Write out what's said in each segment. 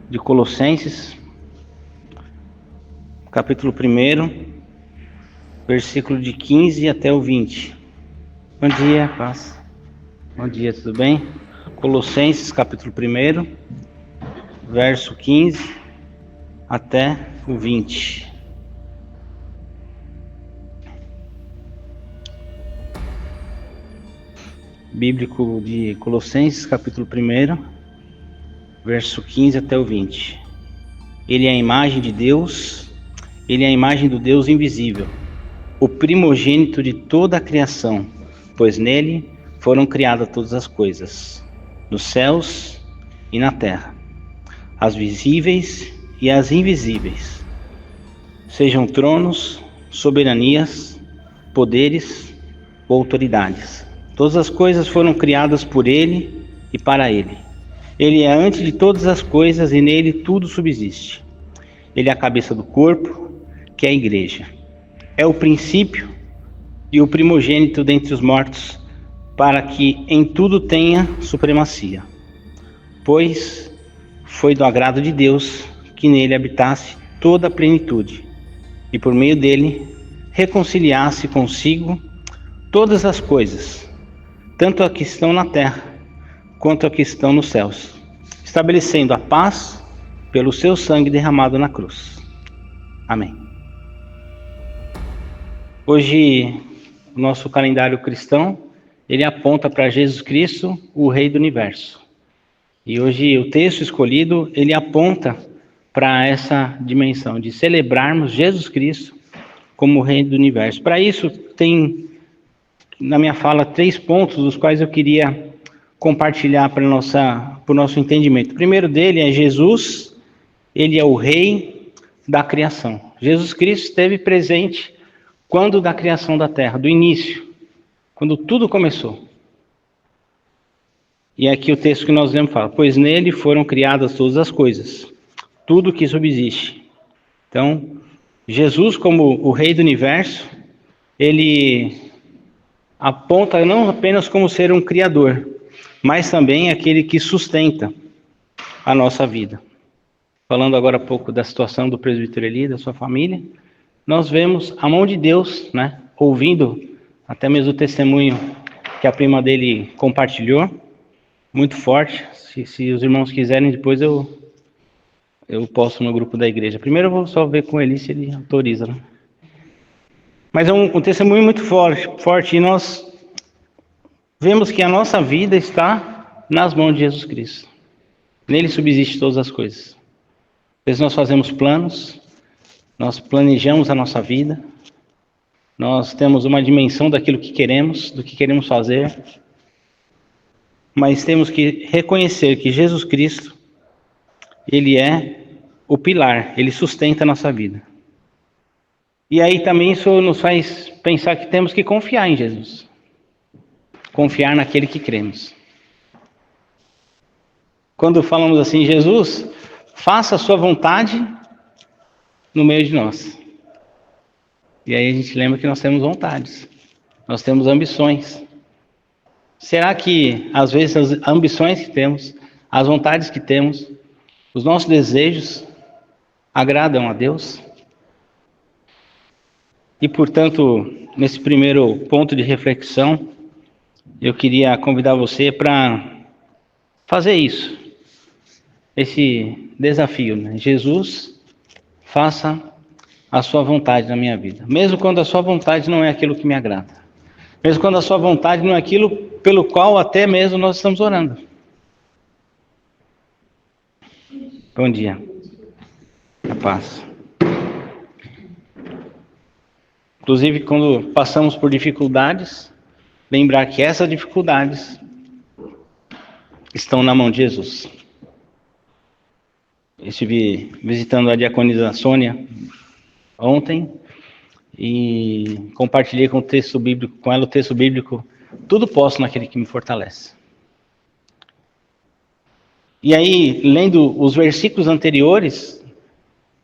de Colossenses, capítulo 1, versículo de 15 até o 20. Bom dia, paz. Bom dia, tudo bem? Colossenses, capítulo 1, verso 15 até o 20. Bíblico de Colossenses, capítulo 1, verso 15 até o 20. Ele é a imagem de Deus, ele é a imagem do Deus invisível, o primogênito de toda a criação, pois nele foram criadas todas as coisas, nos céus e na terra, as visíveis e as invisíveis, sejam tronos, soberanias, poderes ou autoridades. Todas as coisas foram criadas por ele e para ele. Ele é antes de todas as coisas e nele tudo subsiste. Ele é a cabeça do corpo, que é a igreja. É o princípio e o primogênito dentre os mortos, para que em tudo tenha supremacia. Pois foi do agrado de Deus que nele habitasse toda a plenitude, e por meio dele reconciliasse consigo todas as coisas, tanto a que estão na terra, quanto a que estão nos céus, estabelecendo a paz pelo seu sangue derramado na cruz. Amém. Hoje, o nosso calendário cristão, ele aponta para Jesus Cristo, o Rei do Universo. E hoje o texto escolhido, ele aponta para essa dimensão de celebrarmos Jesus Cristo como o Rei do Universo. Para isso, tem na minha fala 3 pontos, dos quais eu queria compartilhar para o nosso entendimento. O primeiro dele é Jesus, ele é o Rei da criação. Jesus Cristo esteve presente quando da criação da terra, do início, quando tudo começou. E aqui o texto que nós lemos fala, pois nele foram criadas todas as coisas, tudo que subsiste. Então, Jesus como o Rei do Universo, ele aponta não apenas como ser um criador, mas também aquele que sustenta a nossa vida. Falando agora um pouco da situação do presbítero Eli, da sua família, nós vemos a mão de Deus, né? Ouvindo até mesmo o testemunho que a prima dele compartilhou, muito forte. Se os irmãos quiserem, depois eu posto no grupo da igreja. Primeiro eu vou só ver com ele se ele autoriza, né? Mas é um testemunho muito forte, e nós vemos que a nossa vida está nas mãos de Jesus Cristo. Nele subsiste todas as coisas. Às vezes nós fazemos planos, nós planejamos a nossa vida, nós temos uma dimensão daquilo que queremos, do que queremos fazer, mas temos que reconhecer que Jesus Cristo, ele é o pilar, ele sustenta a nossa vida. E aí também isso nos faz pensar que temos que confiar em Jesus. Confiar naquele que cremos. Quando falamos assim, Jesus, faça a sua vontade no meio de nós. E aí a gente lembra que nós temos vontades. Nós temos ambições. Será que, às vezes, as ambições que temos, as vontades que temos, os nossos desejos agradam a Deus? E, portanto, nesse primeiro ponto de reflexão, eu queria convidar você para fazer isso, esse desafio, né? Jesus, faça a sua vontade na minha vida, mesmo quando a sua vontade não é aquilo que me agrada, mesmo quando a sua vontade não é aquilo pelo qual até mesmo nós estamos orando. Bom dia, a paz. Inclusive, quando passamos por dificuldades, lembrar que essas dificuldades estão na mão de Jesus. Eu estive visitando a diaconisa Sônia ontem e compartilhei com ela o texto bíblico, tudo posso naquele que me fortalece. E aí, lendo os versículos anteriores,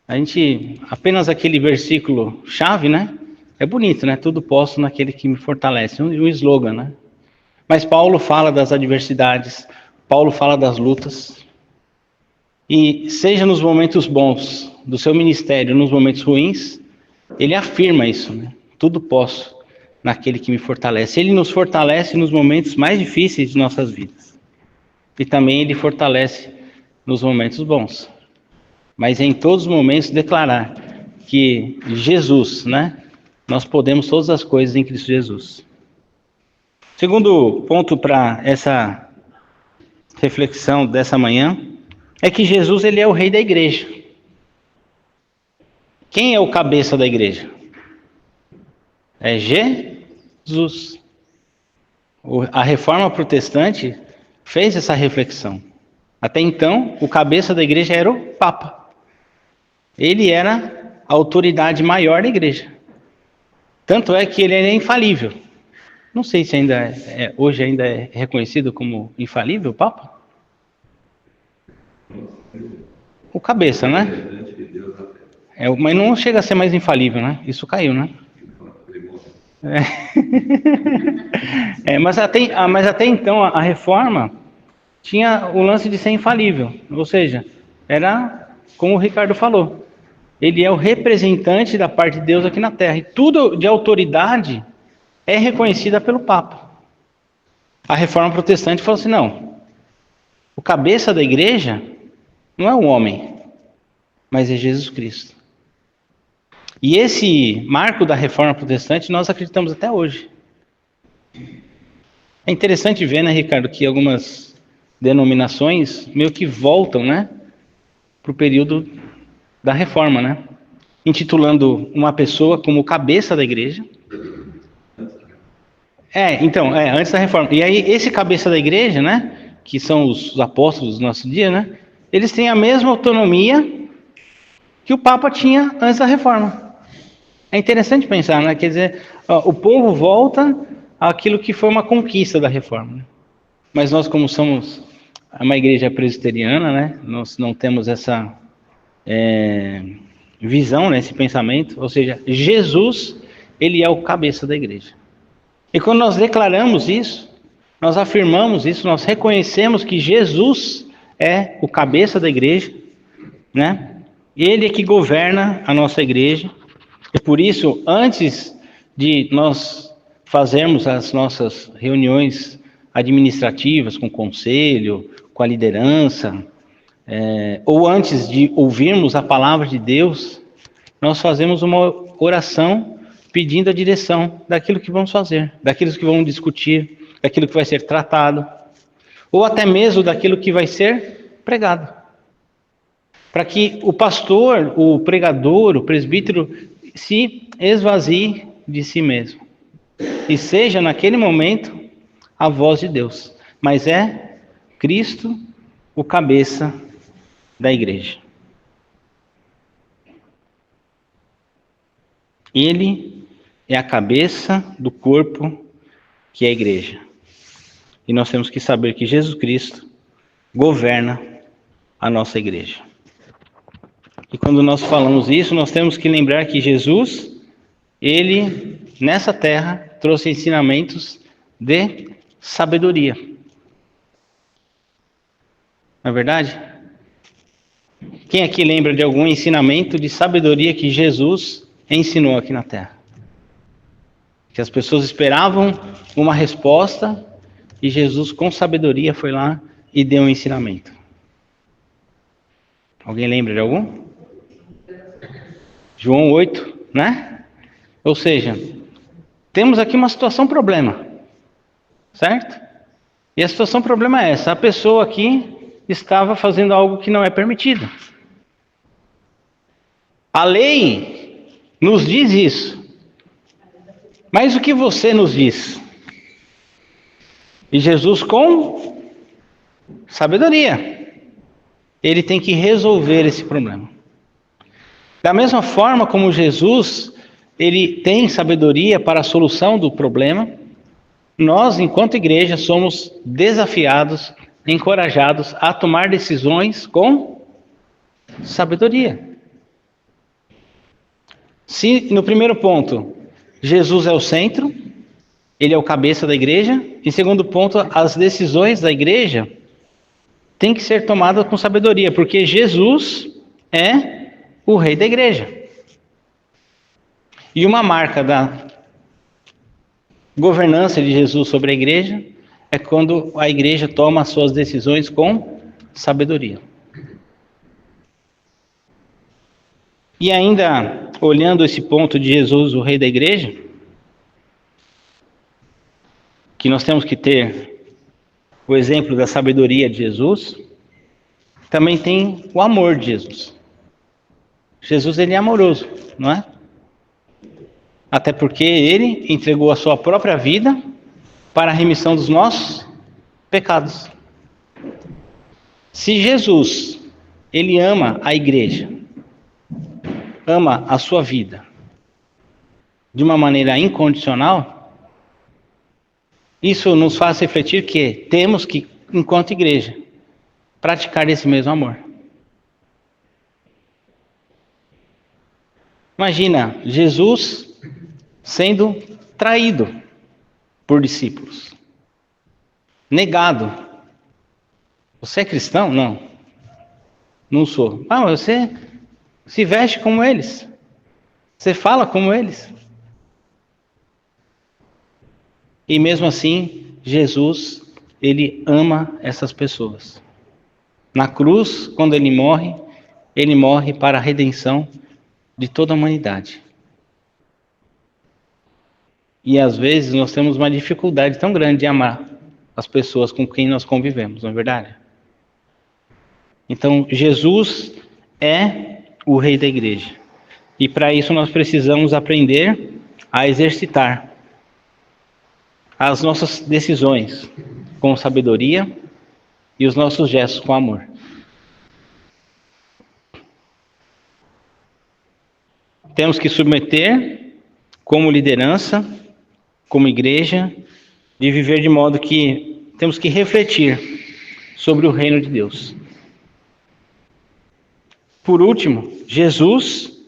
a gente, apenas aquele versículo chave, né? É bonito, né? Tudo posso naquele que me fortalece. Um slogan, né? Mas Paulo fala das adversidades, Paulo fala das lutas. E seja nos momentos bons do seu ministério, nos momentos ruins, ele afirma isso, né? Tudo posso naquele que me fortalece. Ele nos fortalece nos momentos mais difíceis de nossas vidas. E também ele fortalece nos momentos bons. Mas em todos os momentos declarar que Jesus, né? Nós podemos todas as coisas em Cristo Jesus. Segundo ponto para essa reflexão dessa manhã é que Jesus, ele é o rei da igreja. Quem é o cabeça da igreja? É Jesus. A reforma protestante fez essa reflexão. Até então, o cabeça da igreja era o Papa. Ele era a autoridade maior da igreja. Tanto é que ele é infalível. Não sei se hoje ainda é reconhecido como infalível o Papa. O cabeça, né? Mas não chega a ser mais infalível, né? Isso caiu, né? Mas até então a reforma tinha o lance de ser infalível. Ou seja, era como o Ricardo falou. Ele é o representante da parte de Deus aqui na Terra. E tudo de autoridade é reconhecida pelo Papa. A reforma protestante falou assim, não. O cabeça da igreja não é um homem, mas é Jesus Cristo. E esse marco da reforma protestante nós acreditamos até hoje. É interessante ver, né, Ricardo, que algumas denominações meio que voltam, né, para o período da reforma, né? Intitulando uma pessoa como cabeça da igreja. Antes da reforma. E aí, esse cabeça da igreja, né, que são os apóstolos do nosso dia, né, eles têm a mesma autonomia que o Papa tinha antes da reforma. É interessante pensar, né? Quer dizer, o povo volta àquilo que foi uma conquista da reforma. Né? Mas nós, como somos uma igreja presbiteriana, né, nós não temos essa visão, né, esse pensamento. Ou seja, Jesus, ele é o cabeça da igreja. E quando nós declaramos isso, nós afirmamos isso, nós reconhecemos que Jesus é o cabeça da igreja, né? Ele é que governa a nossa igreja. E por isso, antes de nós fazermos as nossas reuniões administrativas com o conselho, com a liderança, ou antes de ouvirmos a palavra de Deus, nós fazemos uma oração pedindo a direção daquilo que vamos fazer, daquilo que vamos discutir, daquilo que vai ser tratado, ou até mesmo daquilo que vai ser pregado. Para que o pastor, o pregador, o presbítero se esvazie de si mesmo e seja naquele momento a voz de Deus, mas é Cristo o cabeça da igreja. Ele é a cabeça do corpo que é a igreja. E nós temos que saber que Jesus Cristo governa a nossa igreja. E quando nós falamos isso, nós temos que lembrar que Jesus, ele, nessa terra, trouxe ensinamentos de sabedoria. Não é verdade? Quem aqui lembra de algum ensinamento de sabedoria que Jesus ensinou aqui na terra? Que as pessoas esperavam uma resposta e Jesus, com sabedoria, foi lá e deu um ensinamento. Alguém lembra de algum? João 8, né? Ou seja, temos aqui uma situação problema, certo? E a situação problema é essa: a pessoa aqui estava fazendo algo que não é permitido. A lei nos diz isso. Mas o que você nos diz? E Jesus, com sabedoria, ele tem que resolver esse problema. Da mesma forma como Jesus, ele tem sabedoria para a solução do problema, nós, enquanto igreja, somos desafiados, encorajados a tomar decisões com sabedoria. Se no primeiro ponto, Jesus é o centro, ele é o cabeça da igreja. Em segundo ponto, as decisões da igreja tem que ser tomada com sabedoria, porque Jesus é o rei da igreja. E uma marca da governança de Jesus sobre a igreja é quando a igreja toma as suas decisões com sabedoria. E ainda, olhando esse ponto de Jesus, o rei da igreja, que nós temos que ter o exemplo da sabedoria de Jesus, também tem o amor de Jesus. Jesus, ele é amoroso, não é? Até porque ele entregou a sua própria vida para a remissão dos nossos pecados. Se Jesus, ele ama a igreja, ama a sua vida de uma maneira incondicional, isso nos faz refletir que temos que, enquanto igreja, praticar esse mesmo amor. Imagina Jesus sendo traído por discípulos, negado. Você é cristão? Não. Não sou. Ah, mas você se veste como eles. Você fala como eles. E mesmo assim, Jesus, ele ama essas pessoas. Na cruz, quando ele morre para a redenção de toda a humanidade. E às vezes nós temos uma dificuldade tão grande de amar as pessoas com quem nós convivemos, não é verdade? Então, Jesus é o rei da igreja. E para isso nós precisamos aprender a exercitar as nossas decisões com sabedoria e os nossos gestos com amor. Temos que submeter como liderança, como igreja, de viver de modo que temos que refletir sobre o reino de Deus. Por último, Jesus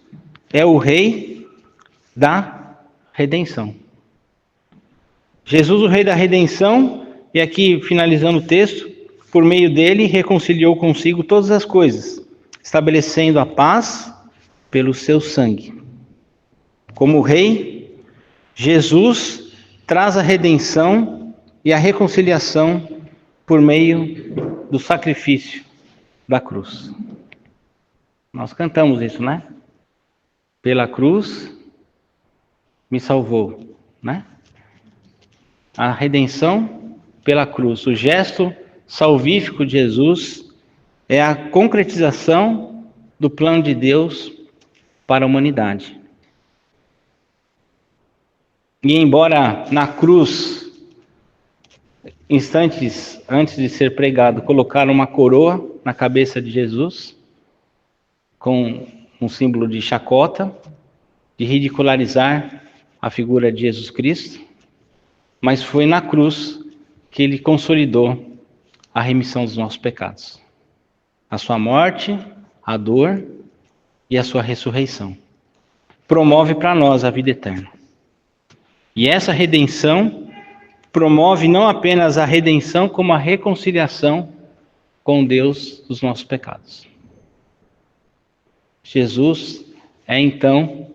é o rei da redenção. Jesus, o rei da redenção, e aqui finalizando o texto, por meio dele reconciliou consigo todas as coisas, estabelecendo a paz pelo seu sangue. Como rei, Jesus traz a redenção e a reconciliação por meio do sacrifício da cruz. Nós cantamos isso, né? Pela cruz me salvou, né? A redenção pela cruz, o gesto salvífico de Jesus é a concretização do plano de Deus para a humanidade. E embora na cruz, instantes antes de ser pregado, colocaram uma coroa na cabeça de Jesus, com um símbolo de chacota, de ridicularizar a figura de Jesus Cristo, mas foi na cruz que ele consolidou a remissão dos nossos pecados. A sua morte, a dor e a sua ressurreição. Promove para nós a vida eterna. E essa redenção promove não apenas a redenção, como a reconciliação com Deus dos nossos pecados. Jesus é então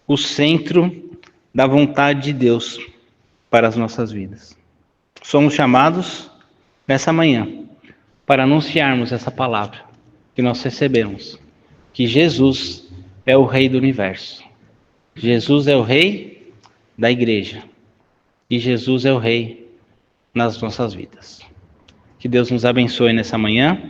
o centro da vontade de Deus para as nossas vidas. Somos chamados nessa manhã para anunciarmos essa palavra que nós recebemos, que Jesus é o Rei do Universo. Jesus é o Rei da igreja. E Jesus é o Rei nas nossas vidas. Que Deus nos abençoe nessa manhã.